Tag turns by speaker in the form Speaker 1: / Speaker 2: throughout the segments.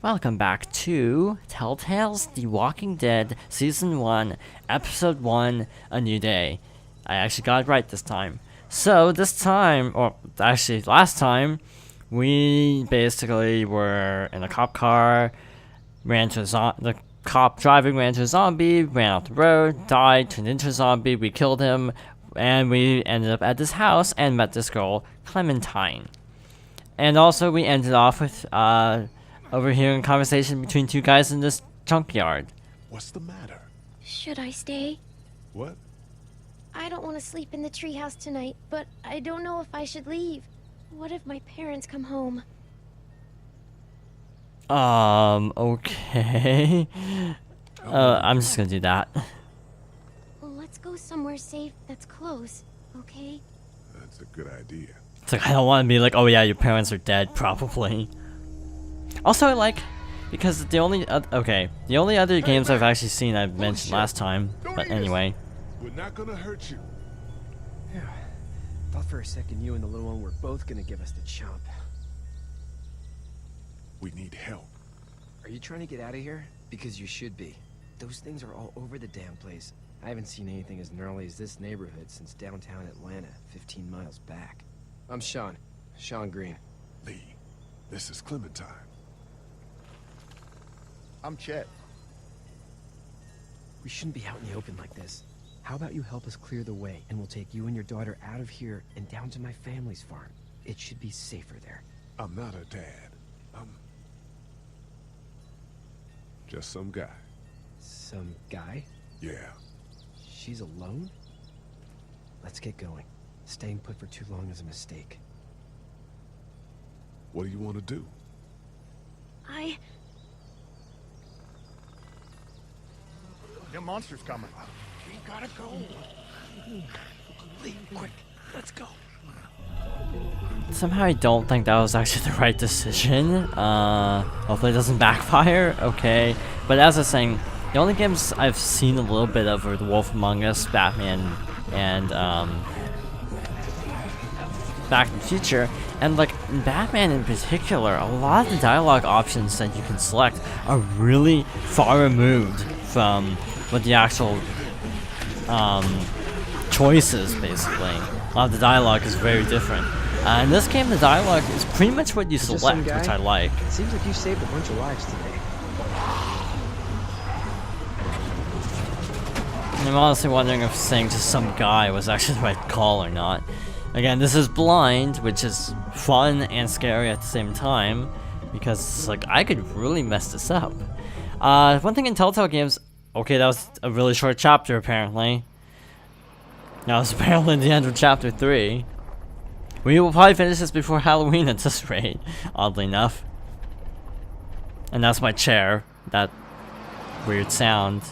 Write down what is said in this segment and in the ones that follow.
Speaker 1: Welcome back to Telltale's The Walking Dead Season 1, Episode 1, A New Day. I actually got it right this time. So this time, or actually last time, we basically were in a cop car, the cop driving ran into a zombie, ran off the road, died, turned into a zombie, we killed him, and we ended up at this house and met this girl, Clementine. And also we ended off with, overhearing a conversation between two guys in this junkyard.
Speaker 2: What's the matter?
Speaker 3: Should I stay?
Speaker 2: What?
Speaker 3: I don't want to sleep in the treehouse tonight, but I don't know if I should leave. What if my parents come home?
Speaker 1: Okay. I'm just gonna do that.
Speaker 3: Well, let's go somewhere safe that's close, okay?
Speaker 2: That's a good idea.
Speaker 1: It's like, I don't want to be like, oh yeah, your parents are dead, probably. Also, I like, because the only other games I've actually seen I've mentioned last time, but anyway.
Speaker 2: We're not gonna hurt you.
Speaker 4: Yeah. Thought for a second you and the little one were both gonna give us the chomp.
Speaker 2: We need help.
Speaker 4: Are you trying to get out of here? Because you should be. Those things are all over the damn place. I haven't seen anything as gnarly as this neighborhood since downtown Atlanta, 15 miles back. I'm Sean. Sean Green.
Speaker 2: Lee, this is Clementine.
Speaker 5: I'm Chet.
Speaker 4: We shouldn't be out in the open like this. How about you help us clear the way, and we'll take you and your daughter out of here and down to my family's farm. It should be safer there.
Speaker 2: I'm not her dad. I'm just some guy.
Speaker 4: Some guy?
Speaker 2: Yeah.
Speaker 4: She's alone? Let's get going. Staying put for too long is a mistake.
Speaker 2: What do you want to do?
Speaker 5: The monster's coming. We gotta go.
Speaker 4: Lee, quick, let's go.
Speaker 1: Somehow I don't think that was actually the right decision. Hopefully it doesn't backfire. Okay. But as I was saying, the only games I've seen a little bit of are The Wolf Among Us, Batman, and Back in the Future. And like in Batman in particular, a lot of the dialogue options that you can select are really far removed from what the actual choices, basically. A lot of the dialogue is very different. In this game, the dialogue is pretty much what you select, which I like.
Speaker 4: It seems like you saved a bunch of lives today.
Speaker 1: I'm honestly wondering if saying to some guy was actually the right call or not. Again, this is Blind, which is fun and scary at the same time, because like I could really mess this up. One thing in Telltale games, okay, that was a really short chapter apparently. That was apparently the end of chapter 3. We will probably finish this before Halloween at this rate, oddly enough. And that's my chair, that weird sound.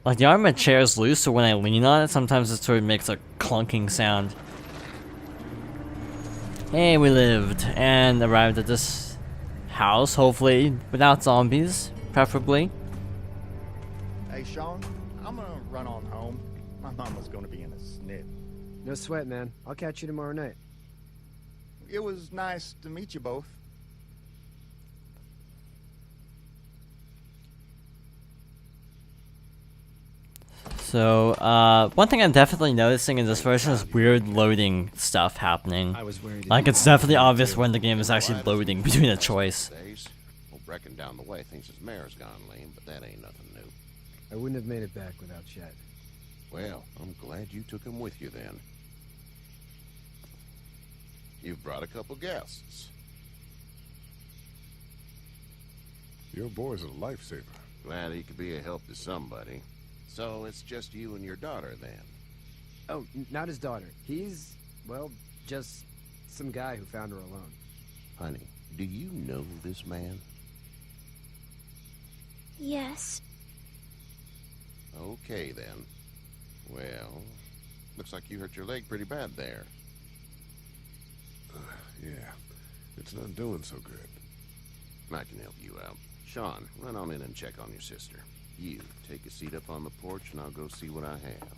Speaker 1: Like the arm of my chair is loose, so when I lean on it, sometimes it sort of makes a clunking sound. Hey, we lived and arrived at this house, hopefully without zombies, preferably.
Speaker 5: Hey, Sean, I'm gonna run on home. My mama's gonna be in a snip.
Speaker 4: No sweat, man. I'll catch you tomorrow night.
Speaker 5: It was nice to meet you both.
Speaker 1: So, one thing I'm definitely noticing in this version is weird loading stuff happening.
Speaker 4: I was worried.
Speaker 1: Like, it's definitely obvious when the game is actually loading between a choice.
Speaker 6: Well, Brecken down the way thinks his mare's gone lame, but that ain't nothing new.
Speaker 4: I wouldn't have made it back without Chet.
Speaker 6: Well, I'm glad you took him with you then. You've brought a couple guests.
Speaker 2: Your boy's a lifesaver.
Speaker 6: Glad he could be a help to somebody. So it's just you and your daughter then?
Speaker 4: Oh, not his daughter. He's, well, just some guy who found her alone.
Speaker 6: Honey, do you know this man?
Speaker 3: Yes.
Speaker 6: Okay then. Well, looks like you hurt your leg pretty bad there.
Speaker 2: Yeah, it's not doing so good.
Speaker 6: I can help you out. Sean, run on in and check on your sister. You, take a seat up on the porch and I'll go see what I have.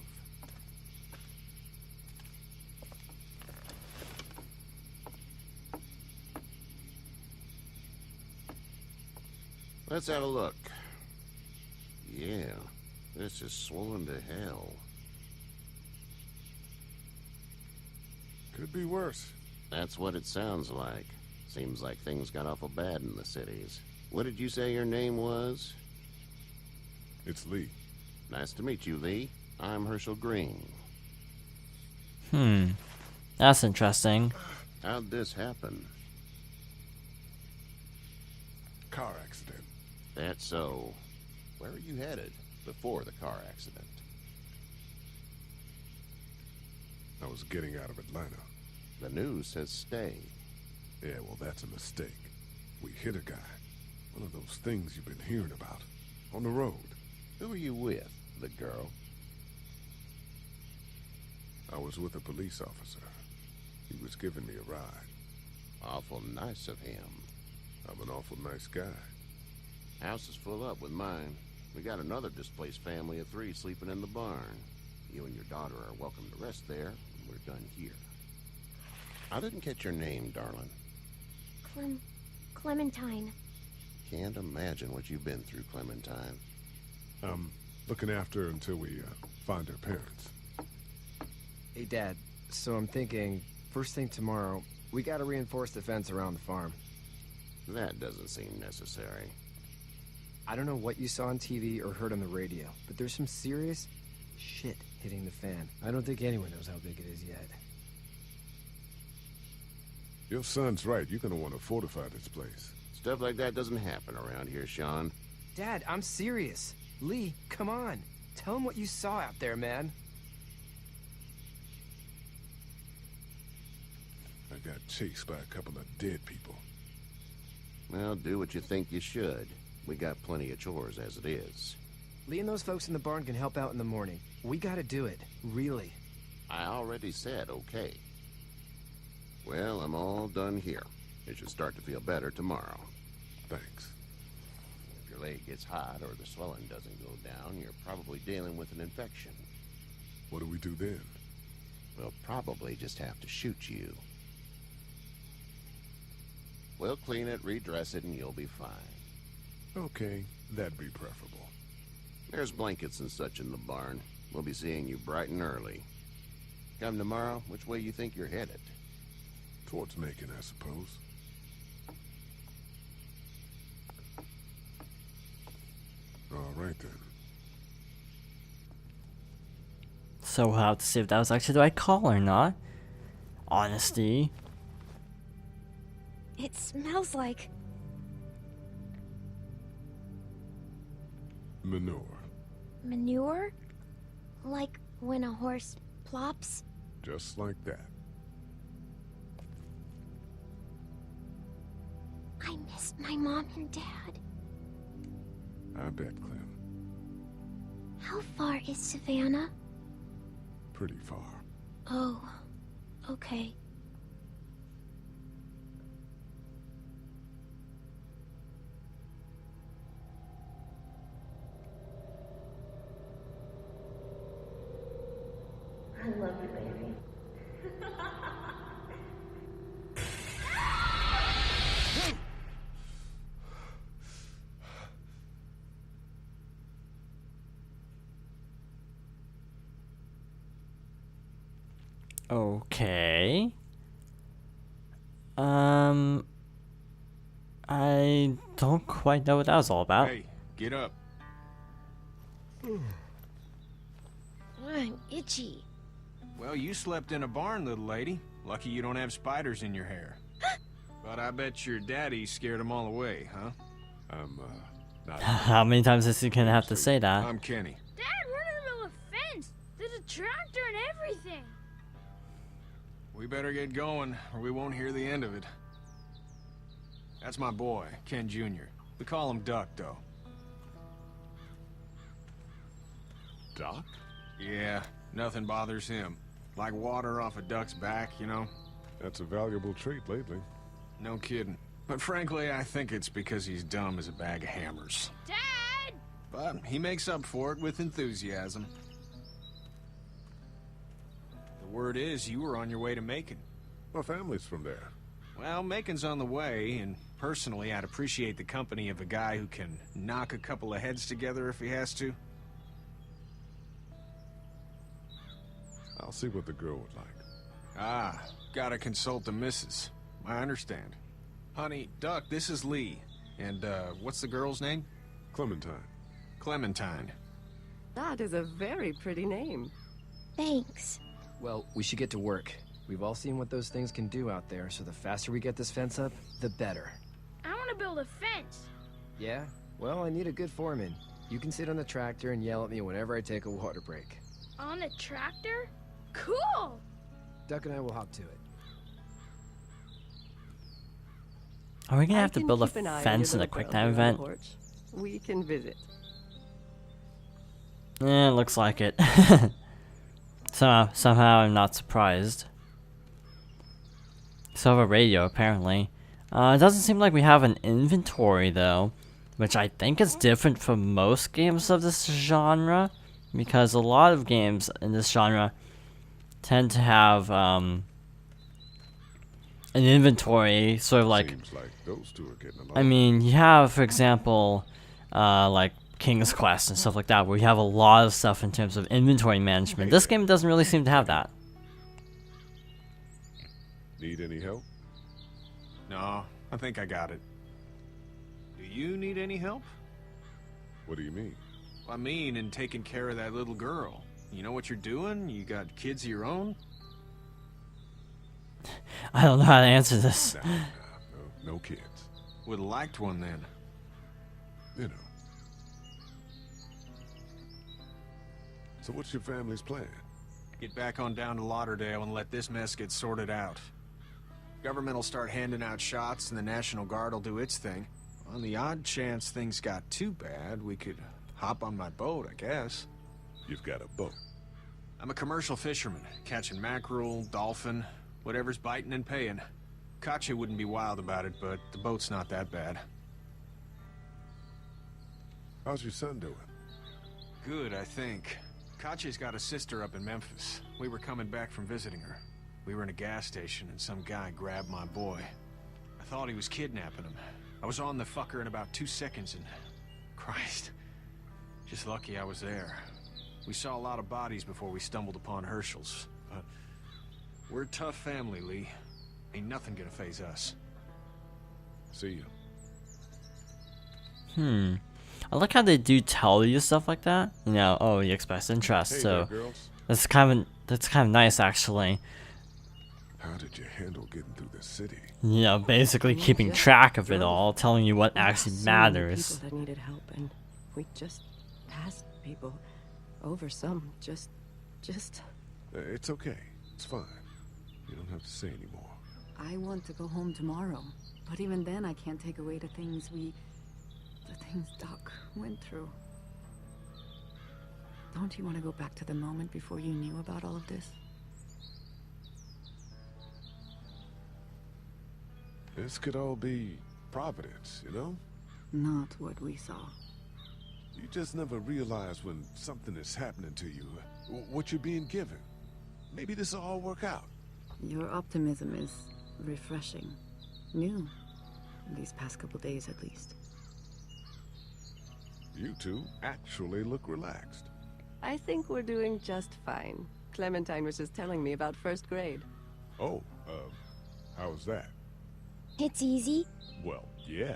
Speaker 6: Let's have a look. Yeah, this is swollen to hell.
Speaker 2: Could be worse.
Speaker 6: That's what it sounds like. Seems like things got awful bad in the cities. What did you say your name was?
Speaker 2: It's Lee.
Speaker 6: Nice to meet you, Lee. I'm Herschel Green.
Speaker 1: That's interesting.
Speaker 6: How'd this happen?
Speaker 2: Car accident.
Speaker 6: That's so. Where were you headed before the car accident?
Speaker 2: I was getting out of Atlanta.
Speaker 6: The news says stay.
Speaker 2: Yeah, well, that's a mistake. We hit a guy. One of those things you've been hearing about. On the road.
Speaker 6: Who were you with? The girl?
Speaker 2: I was with a police officer. He was giving me a ride.
Speaker 6: Awful nice of him.
Speaker 2: I'm an awful nice guy.
Speaker 6: House is full up with mine. We got another displaced family of 3 sleeping in the barn. You and your daughter are welcome to rest there. We're done here. I didn't catch your name, darling.
Speaker 3: Clementine.
Speaker 6: Can't imagine what you've been through, Clementine.
Speaker 2: I'm looking after her until we find her parents.
Speaker 4: Hey, Dad. So I'm thinking, first thing tomorrow, we gotta reinforce the fence around the farm.
Speaker 6: That doesn't seem necessary.
Speaker 4: I don't know what you saw on TV or heard on the radio, but there's some serious shit hitting the fan. I don't think anyone knows how big it is yet.
Speaker 2: Your son's right. You're gonna want to fortify this place.
Speaker 6: Stuff like that doesn't happen around here, Sean.
Speaker 4: Dad, I'm serious. Lee, come on. Tell him what you saw out there, man.
Speaker 2: I got chased by a couple of dead people.
Speaker 6: Well, do what you think you should. We got plenty of chores as it is.
Speaker 4: Lee and those folks in the barn can help out in the morning. We gotta do it. Really.
Speaker 6: I already said okay. Well, I'm all done here. You should start to feel better tomorrow.
Speaker 2: Thanks.
Speaker 6: If your leg gets hot or the swelling doesn't go down, you're probably dealing with an infection.
Speaker 2: What do we do then?
Speaker 6: We'll probably just have to shoot you. We'll clean it, redress it, and you'll be fine.
Speaker 2: Okay, that'd be preferable.
Speaker 6: There's blankets and such in the barn. We'll be seeing you bright and early. Come tomorrow, which way you think you're headed?
Speaker 2: Towards Macon, I suppose. All right, then.
Speaker 1: So we'll have to see if that was actually the right call or not. Honesty.
Speaker 3: It smells like...
Speaker 2: Manure.
Speaker 3: manure? Like when a horse plops?
Speaker 2: Just like that.
Speaker 3: I missed my mom and dad.
Speaker 2: I bet, Clem.
Speaker 3: How far is Savannah?
Speaker 2: Pretty far.
Speaker 3: Oh, okay.
Speaker 7: I love you, baby.
Speaker 1: Okay. I don't quite know what that was all about.
Speaker 8: Hey, get up.
Speaker 3: I'm itchy.
Speaker 8: Well, you slept in a barn, little lady. Lucky you don't have spiders in your hair. But I bet your daddy scared them all away, huh?
Speaker 2: I'm, not...
Speaker 1: How many times is he gonna have to say that?
Speaker 8: I'm Kenny.
Speaker 7: Dad, we're in the middle of a fence. There's a tractor and everything.
Speaker 8: We better get going, or we won't hear the end of it. That's my boy, Ken Jr. We call him Duck, though.
Speaker 2: Doc?
Speaker 8: Yeah, nothing bothers him. Like water off a duck's back, you know?
Speaker 2: That's a valuable trait lately.
Speaker 8: No kidding. But frankly, I think it's because he's dumb as a bag of hammers.
Speaker 7: Dad!
Speaker 8: But he makes up for it with enthusiasm. The word is you were on your way to Macon.
Speaker 2: My family's from there.
Speaker 8: Well, Macon's on the way, and Personally, I'd appreciate the company of a guy who can knock a couple of heads together if he has to.
Speaker 2: I'll see what the girl would like.
Speaker 8: Ah, gotta consult the missus. I understand. Honey, Duck, this is Lee. And, what's the girl's name?
Speaker 2: Clementine.
Speaker 8: Clementine.
Speaker 9: That is a very pretty name.
Speaker 3: Thanks.
Speaker 4: Well, we should get to work. We've all seen what those things can do out there, so the faster we get this fence up, the better.
Speaker 7: I want to build a fence.
Speaker 4: Yeah? Well, I need a good foreman. You can sit on the tractor and yell at me whenever I take a water break.
Speaker 7: On the tractor? Cool!
Speaker 4: Duck and I will hop to it.
Speaker 1: Are we gonna
Speaker 9: I
Speaker 1: have to
Speaker 9: can
Speaker 1: build a
Speaker 9: keep an eye on
Speaker 1: fence
Speaker 9: your
Speaker 1: in a
Speaker 9: little
Speaker 1: quick
Speaker 9: brother
Speaker 1: time
Speaker 9: on the
Speaker 1: event?
Speaker 9: porch. We can visit.
Speaker 1: It looks like it. Somehow I'm not surprised. So have a radio, apparently. It doesn't seem like we have an inventory, though, which I think is different from most games of this genre, because a lot of games in this genre tend to have an inventory, sort of like,
Speaker 2: Seems like those two are getting along.
Speaker 1: I mean, you have, for example, like King's Quest and stuff like that, where you have a lot of stuff in terms of inventory management. This game doesn't really seem to have that.
Speaker 2: Need any help?
Speaker 8: No, I think I got it. Do you need any help?
Speaker 2: What do you mean?
Speaker 8: I mean, in taking care of that little girl. You know what you're doing? You got kids of your own?
Speaker 1: I don't know how to answer this.
Speaker 2: Nah, no kids.
Speaker 8: Would've liked one then.
Speaker 2: You know. So what's your family's plan?
Speaker 8: Get back on down to Lauderdale and let this mess get sorted out. Government will start handing out shots and the National Guard will do its thing. On the odd chance things got too bad, we could hop on my boat, I guess.
Speaker 2: You've got a boat.
Speaker 8: I'm a commercial fisherman, catching mackerel, dolphin, whatever's biting and paying. Katya wouldn't be wild about it, but the boat's not that bad.
Speaker 2: How's your son doing?
Speaker 8: Good, I think. Katya's got a sister up in Memphis. We were coming back from visiting her. We were in a gas station and some guy grabbed my boy. I thought he was kidnapping him. I was on the fucker in about 2 seconds and... Christ. Just lucky I was there. We saw a lot of bodies before we stumbled upon Herschel's. But we're a tough family, Lee. Ain't nothing gonna faze us.
Speaker 2: See you.
Speaker 1: I like how they do tell you stuff like that. You know, oh, you express interest,
Speaker 2: Hey
Speaker 1: so
Speaker 2: there, girls.
Speaker 1: that's kind of nice, actually.
Speaker 2: How did you handle getting through the city?
Speaker 1: You know, basically
Speaker 9: We
Speaker 1: keeping
Speaker 9: just
Speaker 1: track of it
Speaker 9: drove.
Speaker 1: all, telling you what
Speaker 9: There were
Speaker 1: actually
Speaker 9: so
Speaker 1: matters.
Speaker 9: many people that needed help, and we just passed people over some. Just.
Speaker 2: It's okay. It's fine. You don't have to say anymore.
Speaker 10: I want to go home tomorrow, but even then I can't take away the things Doc went through. Don't you want to go back to the moment before you knew about all of this?
Speaker 2: This could all be Providence, you know?
Speaker 10: Not what we saw.
Speaker 2: You just never realize when something is happening to you, what you're being given. Maybe this will all work out.
Speaker 10: Your optimism is refreshing. New. These past couple days, at least.
Speaker 2: You two actually look relaxed.
Speaker 9: I think we're doing just fine. Clementine was just telling me about first grade.
Speaker 2: Oh, how's that?
Speaker 3: It's easy.
Speaker 2: Well, yeah.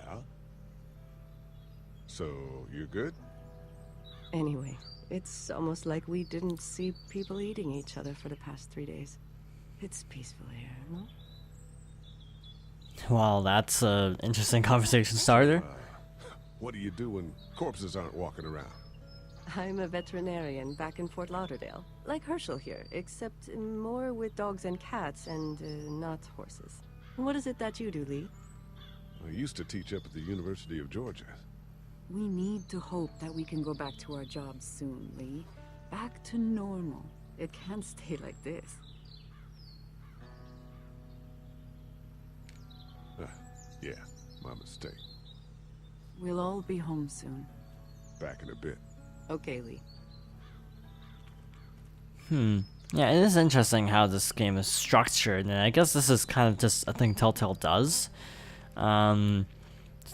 Speaker 2: So, you're good?
Speaker 9: Anyway, it's almost like we didn't see people eating each other for the past 3 days. It's peaceful here, no?
Speaker 1: Well, that's an interesting conversation starter.
Speaker 2: What do you do when corpses aren't walking around?
Speaker 9: I'm a veterinarian back in Fort Lauderdale. Like Herschel here, except more with dogs and cats and not horses. What is it that you do, Lee?
Speaker 2: I used to teach up at the University of Georgia.
Speaker 10: We need to hope that we can go back to our jobs soon, Lee. Back to normal. It can't stay like this.
Speaker 2: Yeah, my mistake.
Speaker 10: We'll all be home soon.
Speaker 2: Back in a bit.
Speaker 9: Okay, Lee.
Speaker 1: Yeah, it is interesting how this game is structured, and I guess this is kind of just a thing Telltale does.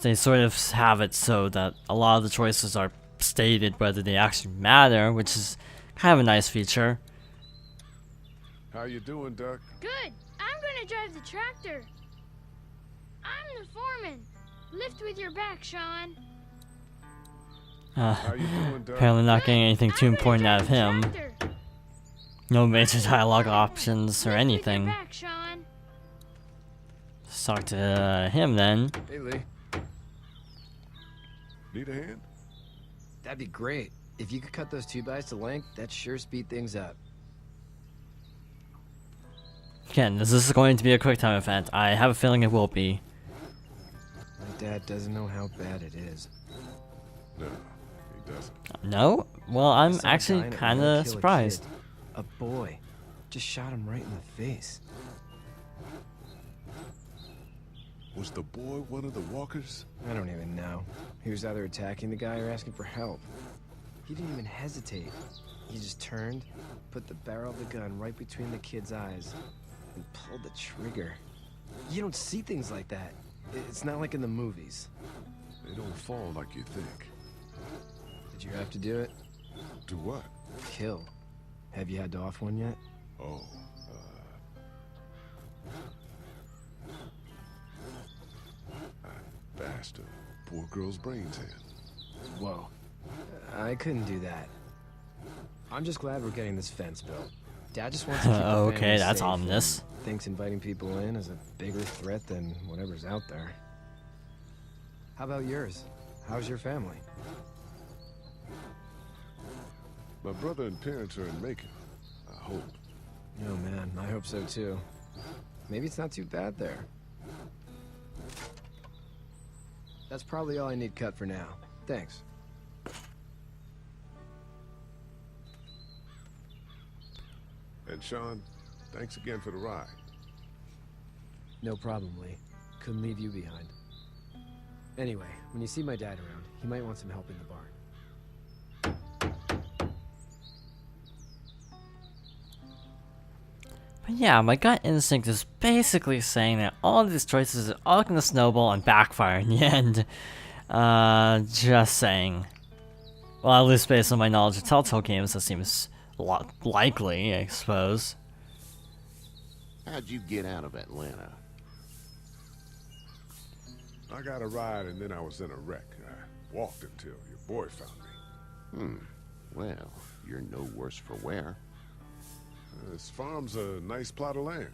Speaker 1: They sort of have it so that a lot of the choices are stated whether they actually matter, which is kind of a nice feature.
Speaker 2: How you doing, Duck?
Speaker 7: Good. I'm gonna drive the tractor. I'm the foreman. Lift with your back, Sean.
Speaker 2: How you doing, Duck?
Speaker 1: Apparently not getting anything too
Speaker 7: I'm gonna
Speaker 1: important out
Speaker 7: drive
Speaker 1: of
Speaker 7: the
Speaker 1: him.
Speaker 7: tractor.
Speaker 1: No major dialogue options or
Speaker 7: Lift with your
Speaker 1: anything.
Speaker 7: back, Sean.
Speaker 1: Let's talk to him then.
Speaker 4: Hey, Lee.
Speaker 2: Need a hand?
Speaker 4: That'd be great. If you could cut those 2x to length, that'd sure speed things up.
Speaker 1: Again, this is going to be a quick time event. I have a feeling it will be.
Speaker 4: My dad doesn't know how bad it is.
Speaker 2: No, he doesn't.
Speaker 1: No? Well, I'm
Speaker 4: Some
Speaker 1: actually
Speaker 4: guy in
Speaker 1: kind
Speaker 4: Atlanta
Speaker 1: of
Speaker 4: killed a
Speaker 1: surprised.
Speaker 4: kid. A boy. Just shot him right in the face.
Speaker 2: Was the boy one of the walkers?
Speaker 4: I don't even know. He was either attacking the guy or asking for help. He didn't even hesitate. He just turned, put the barrel of the gun right between the kid's eyes, and pulled the trigger. You don't see things like that. It's not like in the movies.
Speaker 2: They don't fall like you think.
Speaker 4: Did you have to do it?
Speaker 2: Do what?
Speaker 4: Kill. Have you had to off one yet?
Speaker 2: Oh, I bashed a poor girl's brains in.
Speaker 4: Whoa. I couldn't do that. I'm just glad we're getting this fence built. Dad just wants to keep the
Speaker 1: Okay,
Speaker 4: family
Speaker 1: that's
Speaker 4: safe
Speaker 1: ominous.
Speaker 4: and thinks inviting people in is a bigger threat than whatever's out there. How about yours? How's your family?
Speaker 2: My brother and parents are in Macon. I hope.
Speaker 4: Oh man, I hope so too. Maybe it's not too bad there. That's probably all I need cut for now. Thanks.
Speaker 2: And Sean, thanks again for the ride.
Speaker 4: No problem, Lee. Couldn't leave you behind. Anyway, when you see my dad around, he might want some help in the barn.
Speaker 1: But yeah, my gut instinct is basically saying that all of these choices are all gonna snowball and backfire in the end. Just saying. Well, at least based on my knowledge of Telltale games, that seems a lot likely, I suppose.
Speaker 6: How'd you get out of Atlanta?
Speaker 2: I got a ride and then I was in a wreck. I walked until your boy found me.
Speaker 6: Well, you're no worse for wear.
Speaker 2: This farm's a nice plot of land.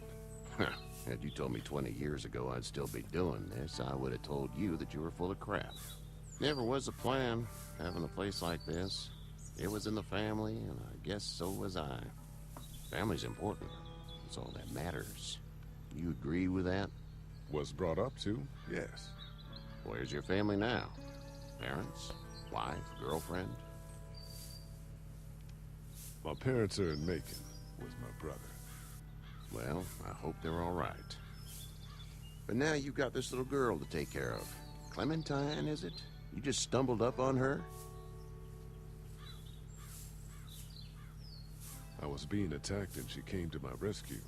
Speaker 6: Had you told me 20 years ago I'd still be doing this, I would have told you that you were full of crap. Never was a plan, having a place like this. It was in the family, and I guess so was I. Family's important. It's all that matters. You agree with that?
Speaker 2: Was brought up to, yes.
Speaker 6: Where's your family now? Parents? Wife? Girlfriend?
Speaker 2: My parents are in Macon with my brother.
Speaker 6: Well, I hope they're all right. But now you've got this little girl to take care of. Clementine, is it? You just stumbled up on her?
Speaker 2: I was being attacked and she came to my rescue.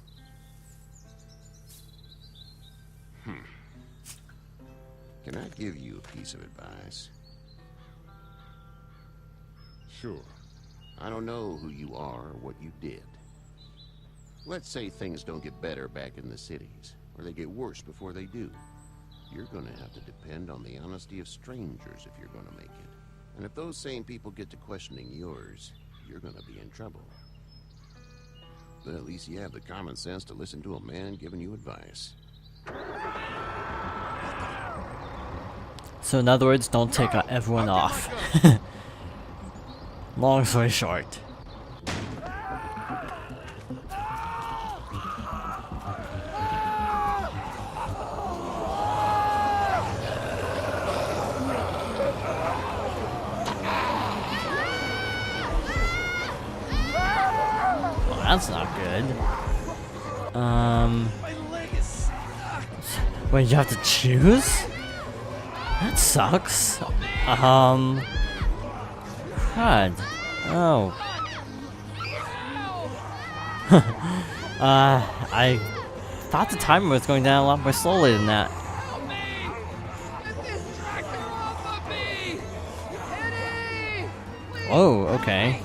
Speaker 6: Can I give you a piece of advice?
Speaker 2: Sure.
Speaker 6: I don't know who you are or what you did. Let's say things don't get better back in the cities, or they get worse before they do. You're gonna have to depend on the honesty of strangers if you're gonna make it. And if those same people get to questioning yours, you're gonna be in trouble. But at least you have the common sense to listen to a man giving you advice.
Speaker 1: So in other words, don't take everyone off. Long story short. Well, that's not good. Wait, you have to choose? That sucks. God. Oh. I thought the timer was going down a lot more slowly than that. Oh, okay.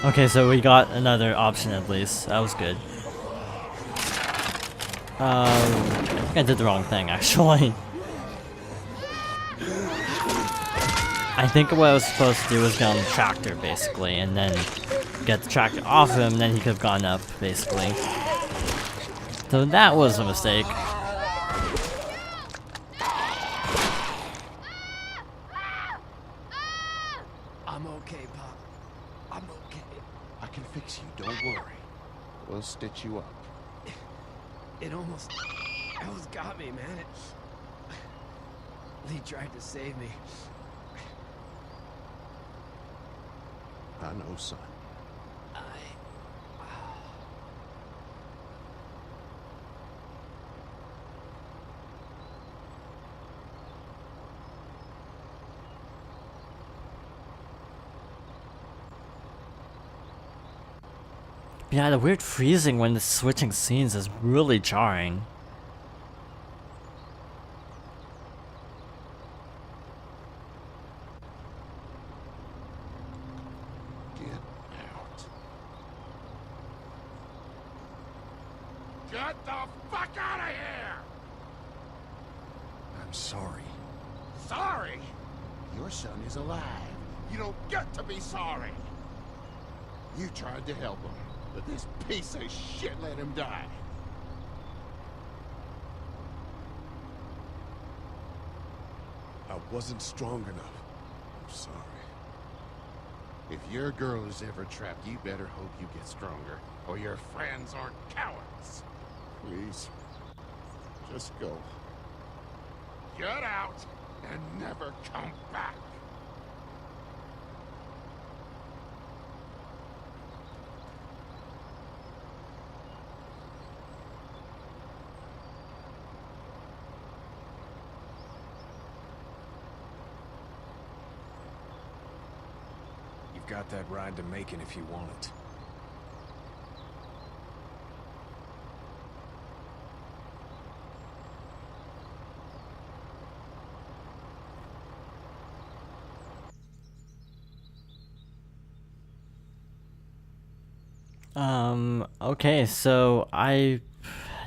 Speaker 1: Okay, so we got another option at least. That was good. I think I did the wrong thing, actually. I think what I was supposed to do was get on the tractor, basically, and then get the tractor off him, then he could have gone up, basically. So that was a mistake.
Speaker 4: I'm okay, Pop. I'm okay.
Speaker 6: I can fix you, don't worry. We'll stitch you up.
Speaker 4: It almost got me, man. Lee tried to save me.
Speaker 6: I know, son.
Speaker 1: Yeah, the weird freezing when the switching scenes is really jarring.
Speaker 6: Get out. Get the fuck out of here!
Speaker 5: I'm sorry.
Speaker 6: Sorry? Your son is alive. You don't get to be sorry. You tried to help him, but this piece of shit let him die.
Speaker 2: I wasn't strong enough. I'm sorry.
Speaker 6: If your girl is ever trapped, you better hope you get stronger, or your friends aren't cowards.
Speaker 2: Please. Just go.
Speaker 6: Get out and never come back.
Speaker 8: You've got that ride to Macon if you want it.
Speaker 1: Okay, so I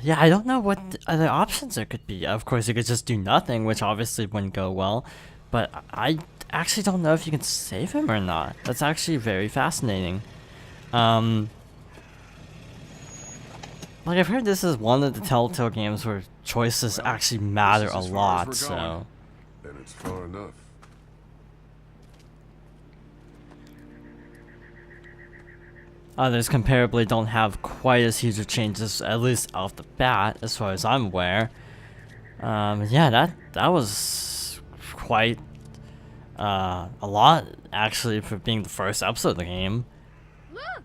Speaker 1: don't know what other options there could be. Of course, you could just do nothing, which obviously wouldn't go well, but I actually don't know if you can save him or not. That's actually very fascinating. Like, I've heard this is one of the Telltale games where choices actually matter a lot, so...
Speaker 2: Then it's far enough.
Speaker 1: Others comparably don't have quite as huge of changes, at least off the bat, as far as I'm aware. Yeah, that was quite a lot, actually, for being the first episode of the game.
Speaker 7: Look!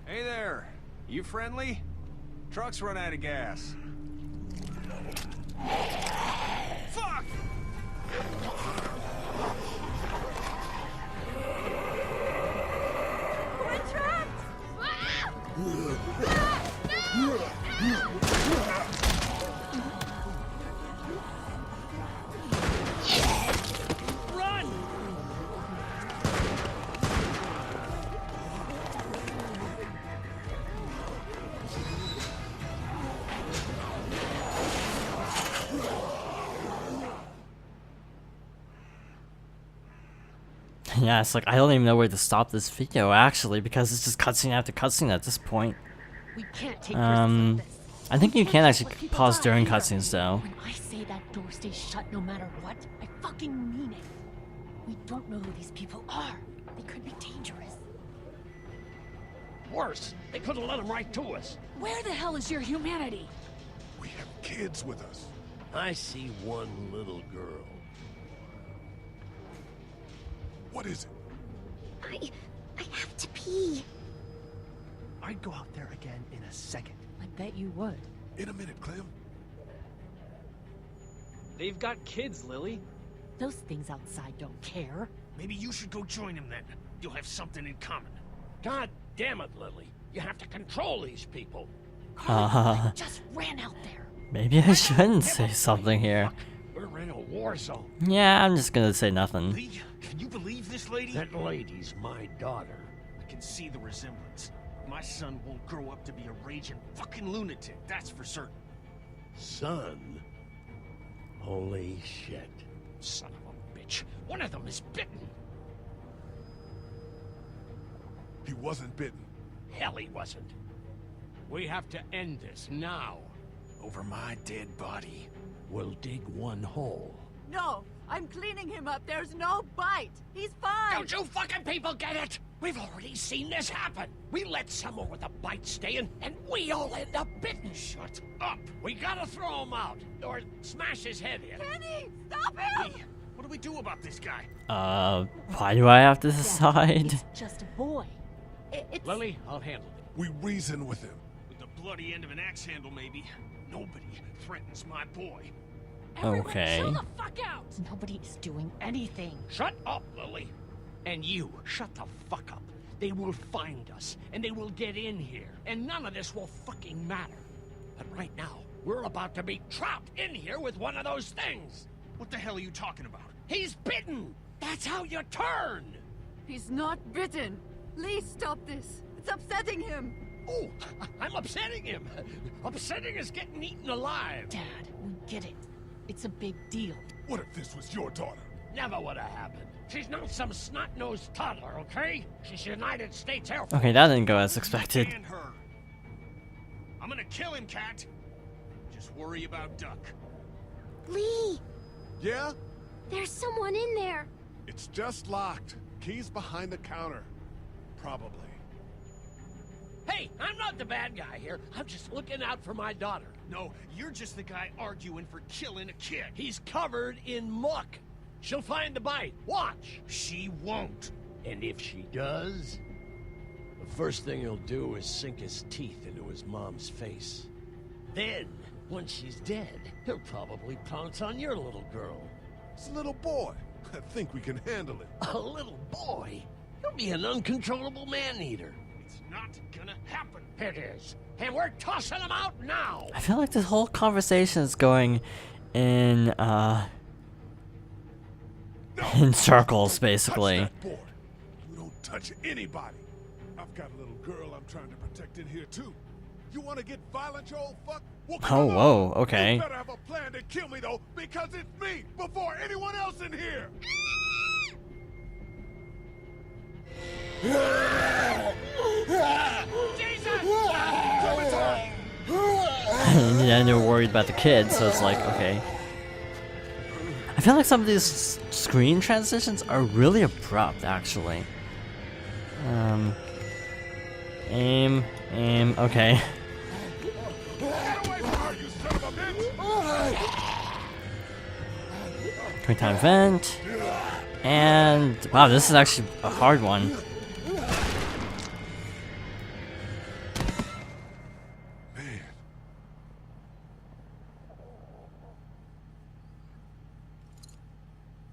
Speaker 8: Hey there, you friendly? Truck's run out of gas. Fuck!
Speaker 7: We're trapped! Run!
Speaker 1: Yeah, it's like, I don't even know where to stop this video, actually, because it's just cutscene after cutscene at this point.
Speaker 11: We can't take risks like this.
Speaker 1: I think you can actually pause during cutscenes, though.
Speaker 11: When I say that door stays shut no matter what, I fucking mean it. We don't know who these people are. They could be dangerous.
Speaker 12: Worse, they could have let them right to us.
Speaker 11: Where the hell is your humanity?
Speaker 2: We have kids with us.
Speaker 12: I see one little girl.
Speaker 2: What is it?
Speaker 3: I have to pee.
Speaker 12: I'd go out there again in a second.
Speaker 11: I bet you would.
Speaker 2: In a minute, Clem.
Speaker 13: They've got kids, Lily.
Speaker 11: Those things outside don't care.
Speaker 12: Maybe you should go join them then. You'll have something in common. God damn it, Lily. You have to control these people.
Speaker 11: I just ran out there.
Speaker 1: Maybe I shouldn't say something here.
Speaker 12: We're in a war zone.
Speaker 1: Yeah, I'm just gonna say nothing.
Speaker 12: Lee, can you believe this lady? That lady's my daughter. I can see the resemblance. My son won't grow up to be a raging fucking lunatic, that's for certain.
Speaker 14: Son? Holy shit.
Speaker 12: Son of a bitch. One of them is bitten.
Speaker 2: He wasn't bitten.
Speaker 12: Hell, he wasn't. We have to end this now. Over my dead body.
Speaker 14: We'll dig one hole.
Speaker 10: No! I'm cleaning him up. There's no bite. He's fine.
Speaker 12: Don't you fucking people get it? We've already seen this happen. We let someone with a bite stay in, and we all end up bitten. Shut up. We gotta throw him out, or smash his head in.
Speaker 10: Kenny, stop him!
Speaker 12: Hey, what do we do about this guy?
Speaker 1: Why do I have to decide?
Speaker 11: It's just a boy. It's...
Speaker 12: Lily, I'll handle it.
Speaker 2: We reason with him.
Speaker 12: With the bloody end of an axe handle, maybe. Nobody threatens my boy.
Speaker 1: Okay.
Speaker 11: Chill the fuck out! Nobody is doing anything.
Speaker 12: Shut up, Lily. And you, shut the fuck up. They will find us, and they will get in here, and none of this will fucking matter. But right now, we're about to be trapped in here with one of those things. What the hell are you talking about? He's bitten! That's how you turn!
Speaker 10: He's not bitten. Lee, stop this. It's upsetting him.
Speaker 12: Oh, I'm upsetting him. Upsetting is getting eaten alive.
Speaker 11: Dad, we get it. It's a big deal.
Speaker 2: What if this was your daughter?
Speaker 12: Never would have happened. She's not some snot-nosed toddler, okay? She's United States Air Force.
Speaker 1: Okay, that didn't go as expected.
Speaker 12: And her. I'm gonna kill him, Cat. Just worry about Duck.
Speaker 3: Lee!
Speaker 2: Yeah?
Speaker 3: There's someone in there.
Speaker 2: It's just locked. Key's behind the counter. Probably.
Speaker 12: Hey, I'm not the bad guy here. I'm just looking out for my daughter. No, you're just the guy arguing for killing a kid. He's covered in muck. She'll find the bite. Watch. She won't.
Speaker 14: And if she does, the first thing he'll do is sink his teeth into his mom's face. Then, once she's dead, he'll probably pounce on your little girl.
Speaker 2: It's a little boy. I think we can handle it.
Speaker 14: A little boy? He'll be an uncontrollable man-eater.
Speaker 12: It's not gonna happen. It is. And we're tossing him out now.
Speaker 1: I feel like this whole conversation is going in circles, basically.
Speaker 2: Touch that board. You don't touch anybody. I've got a little girl I'm trying to protect in here too. You want to get violent, you old fuck? Well, come on.
Speaker 1: Whoa, okay.
Speaker 2: You better have a plan to kill me though, because it's me before anyone else in here.
Speaker 1: And they're worried about the kids, so it's like, okay. I feel like some of these screen transitions are really abrupt, actually. Aim, okay. Quick time event. And, wow, this is actually a hard one.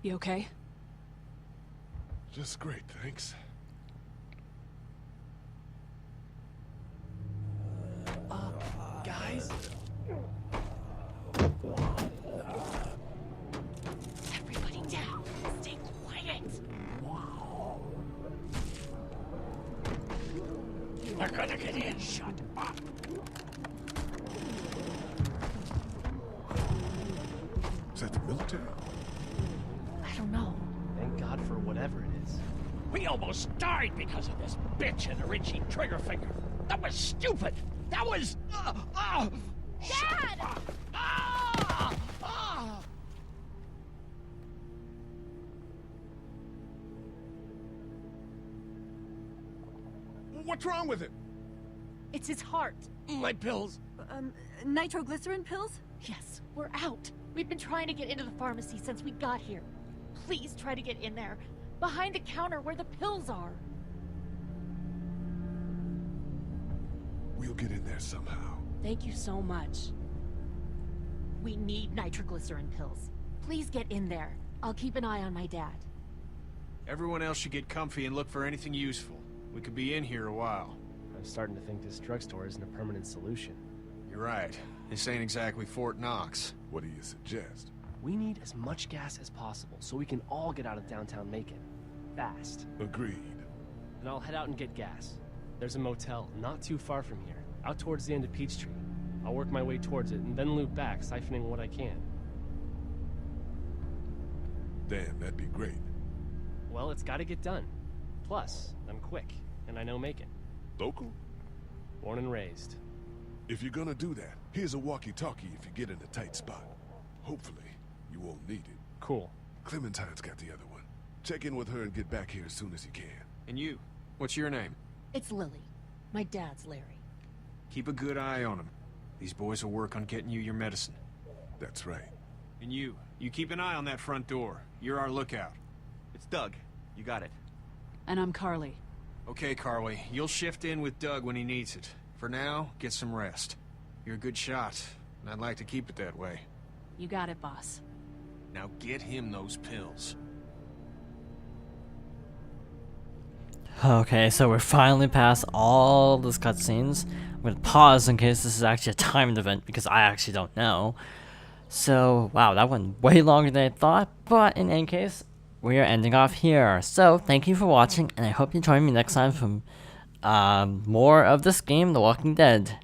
Speaker 11: You okay?
Speaker 2: Just great, thanks.
Speaker 12: Guys?
Speaker 11: Everybody down. Stay quiet.
Speaker 12: They're gonna get in. Shut up.
Speaker 2: Is that the military?
Speaker 11: I don't know.
Speaker 4: Thank God for whatever it is.
Speaker 12: We almost died because of this bitch and her itchy trigger finger. That was stupid. That was...
Speaker 3: Dad!
Speaker 2: What's wrong with it?
Speaker 11: It's his heart.
Speaker 12: My pills.
Speaker 10: Nitroglycerin pills?
Speaker 11: Yes, we're out. We've been trying to get into the pharmacy since we got here. Please try to get in there. Behind the counter where the pills are.
Speaker 2: We'll get in there somehow.
Speaker 11: Thank you so much. We need nitroglycerin pills. Please get in there. I'll keep an eye on my dad.
Speaker 8: Everyone else should get comfy and look for anything useful. We could be in here a while.
Speaker 4: I'm starting to think this drugstore isn't a permanent solution.
Speaker 8: You're right. This ain't exactly Fort Knox.
Speaker 2: What do you suggest?
Speaker 15: We need as much gas as possible so we can all get out of downtown Macon. Fast.
Speaker 2: Agreed.
Speaker 15: Then I'll head out and get gas. There's a motel not too far from here, out towards the end of Peachtree. I'll work my way towards it and then loop back, siphoning what I can.
Speaker 2: Damn, that'd be great.
Speaker 15: Well, it's gotta get done. Plus, I'm quick, and I know Macon.
Speaker 2: Local?
Speaker 15: Born and raised.
Speaker 2: If you're gonna do that, here's a walkie-talkie if you get in a tight spot. Hopefully, you won't need it.
Speaker 15: Cool.
Speaker 2: Clementine's got the other one. Check in with her and get back here as soon as you can.
Speaker 8: And you, what's your name?
Speaker 11: It's Lily. My dad's Larry.
Speaker 8: Keep a good eye on him. These boys will work on getting you your medicine.
Speaker 2: That's right.
Speaker 8: And you keep an eye on that front door. You're our lookout.
Speaker 13: It's Doug. You got it.
Speaker 10: And I'm Carly.
Speaker 8: Okay, Carly. You'll shift in with Doug when he needs it. For now, get some rest. You're a good shot, and I'd like to keep it that way.
Speaker 10: You got it, boss.
Speaker 8: Now get him those pills.
Speaker 1: Okay, so we're finally past all those cutscenes. I'm gonna pause in case this is actually a timed event because I actually don't know. So, wow, that went way longer than I thought, but in any case, we are ending off here. So, thank you for watching, and I hope you join me next time for more of this game, The Walking Dead.